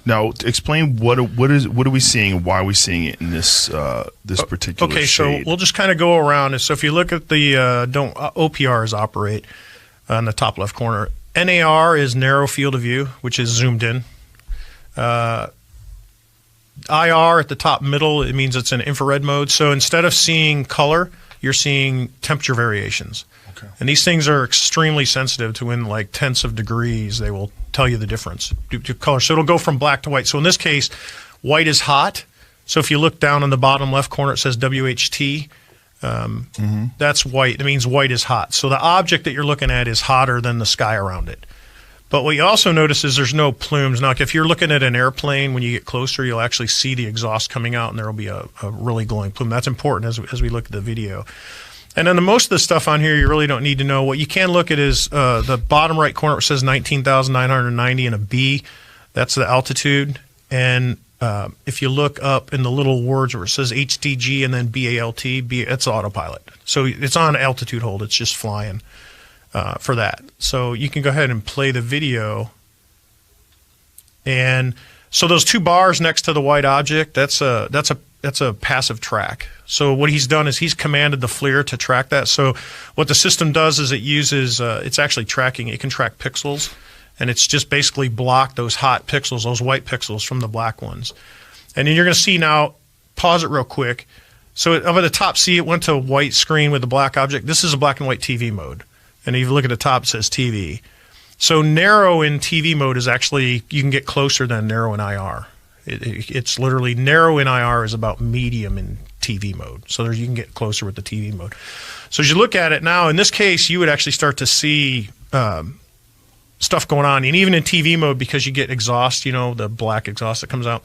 Now, explain what are we seeing and why are we seeing it in this this particular shade? So we'll just kind of go around. So if you look at the OPRs operate on the top left corner. NAR is narrow field of view, which is zoomed in. IR at the top middle, it means it's in infrared mode. So instead of seeing color, you're seeing temperature variations. Okay. And these things are extremely sensitive to in like tenths of degrees. They will tell you the difference due to color. So it'll go from black to white. So in this case, white is hot. So if you look down in the bottom left corner, it says WHT. That's white. It means white is hot. So the object that you're looking at is hotter than the sky around it. But what you also notice is there's no plumes. Now, if you're looking at an airplane, when you get closer, you'll actually see the exhaust coming out, and there will be a really glowing plume. That's important as we look at the video. And then most of the stuff on here you really don't need to know. What you can look at is the bottom right corner. It says 19,990 and a B. That's the altitude. And if you look up in the little words where it says HDG and then BALT, it's autopilot. So it's on altitude hold. It's just flying for that. So you can go ahead and play the video. And so those two bars next to the white object, that's a passive track. So what he's done is he's commanded the FLIR to track that. So what the system does is it uses, it's actually tracking, it can track pixels. And it's just basically block those hot pixels, those white pixels from the black ones. And then you're going to see now, pause it real quick. So up at the top, see it went to a white screen with the black object. This is a black and white TV mode. And if you look at the top, it says TV. So narrow in TV mode is actually, you can get closer than narrow in IR. It's literally, narrow in IR is about medium in TV mode. So you can get closer with the TV mode. So as you look at it now, in this case, you would actually start to see stuff going on. And even in TV mode, because you get exhaust, the black exhaust that comes out,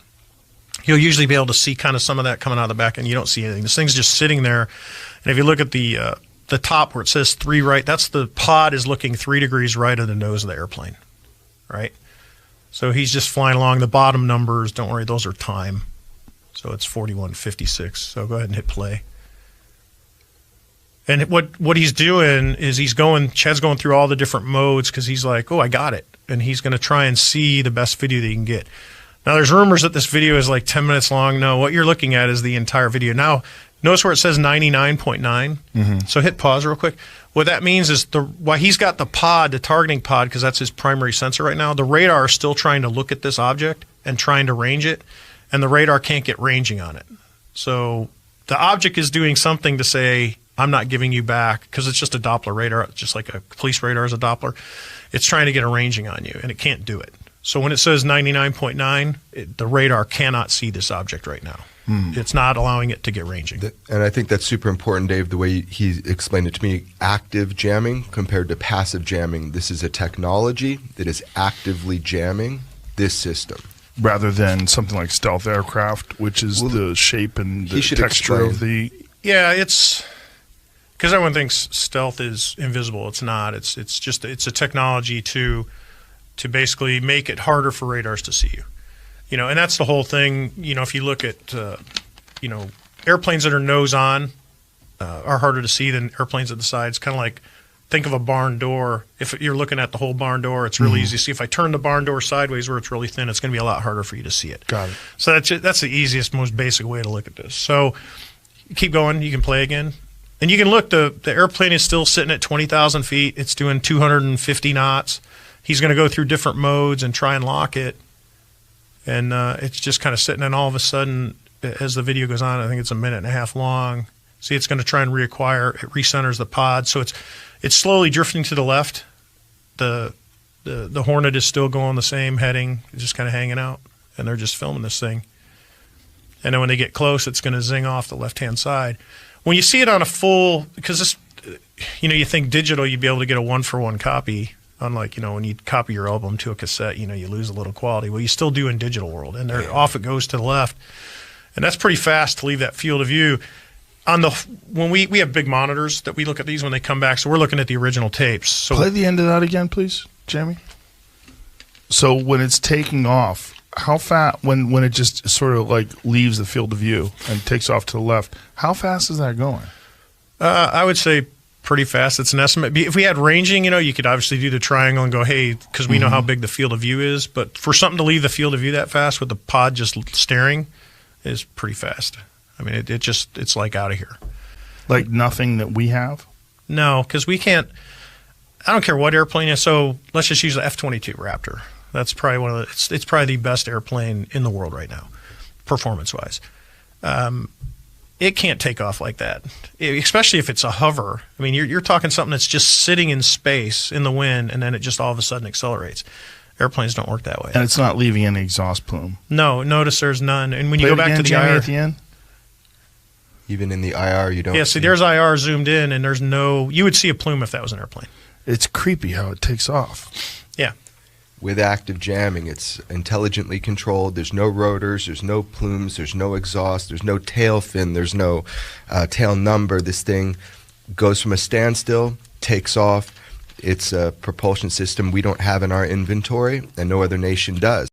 you'll usually be able to see kind of some of that coming out of the back, and you don't see anything. This thing's just sitting there. And if you look at the top where it says 3 right, that's the pod is looking 3 degrees right of the nose of the airplane, right? So he's just flying along. The bottom numbers, don't worry, those are time. So it's 41:56. So go ahead and hit play. And what he's doing is Chad's going through all the different modes because he's like, oh, I got it. And he's going to try and see the best video that he can get. Now, there's rumors that this video is like 10 minutes long. No, what you're looking at is the entire video. Now, notice where it says 99.9. So hit pause real quick. What that means is while he's got the targeting pod, because that's his primary sensor right now, the radar is still trying to look at this object and trying to range it, and the radar can't get ranging on it. So the object is doing something to say, I'm not giving you back, because it's just a Doppler radar, just like a police radar is a Doppler. It's trying to get a ranging on you, and it can't do it. So when it says 99.9, the radar cannot see this object right now. It's not allowing it to get ranging. And I think that's super important, Dave, the way he explained it to me. Active jamming compared to passive jamming. This is a technology that is actively jamming this system. Rather than something like stealth aircraft, which is the shape and the texture of the... Yeah, it's... Because everyone thinks stealth is invisible. It's not. It's a technology to basically make it harder for radars to see you. And that's the whole thing. If you look at, airplanes that are nose on are harder to see than airplanes at the sides. Kind of like, think of a barn door. If you're looking at the whole barn door, it's really easy to see. If I turn the barn door sideways where it's really thin, it's going to be a lot harder for you to see it. Got it. So that's the easiest, most basic way to look at this. So keep going. You can play again. And you can look, the airplane is still sitting at 20,000 feet. It's doing 250 knots. He's going to go through different modes and try and lock it. And it's just kind of sitting, and all of a sudden, as the video goes on, I think it's a minute and a half long. See, it's going to try and reacquire. It recenters the pod, so it's slowly drifting to the left. The Hornet is still going the same heading, just kind of hanging out, and they're just filming this thing. And then when they get close, it's going to zing off the left-hand side. When you see it on a full, because this, you think digital, you'd be able to get a 1-for-1 copy. Unlike, when you copy your album to a cassette, you lose a little quality. Well, you still do in digital world, and off it goes to the left. And that's pretty fast to leave that field of view. When we have big monitors that we look at these when they come back, so we're looking at the original tapes. So play the end of that again, please, Jamie. So when it's taking off, how fast, when it just sort of like leaves the field of view and takes off to the left, how fast is that going? I would say pretty fast. It's an estimate. If we had ranging, you could obviously do the triangle and go, hey, because we know how big the field of view is. But for something to leave the field of view that fast with the pod just staring is pretty fast. I mean, it's like out of here. Like nothing that we have? No, because we can't. I don't care what airplane is. So let's just use the F-22 Raptor. That's probably it's probably the best airplane in the world right now, performance-wise. It can't take off like that, especially if it's a hover. I mean, you're talking something that's just sitting in space in the wind, and then it just all of a sudden accelerates. Airplanes don't work that way. And it's not leaving any exhaust plume. No, notice there's none. And when you go back to the Jamie, IR at the end? Even in the IR, you don't. Yeah, see, there's IR zoomed in, and there's no. You would see a plume if that was an airplane. It's creepy how it takes off. Yeah. With active jamming, it's intelligently controlled. There's no rotors, there's no plumes, there's no exhaust, there's no tail fin, there's no tail number. This thing goes from a standstill, takes off. It's a propulsion system we don't have in our inventory, and no other nation does.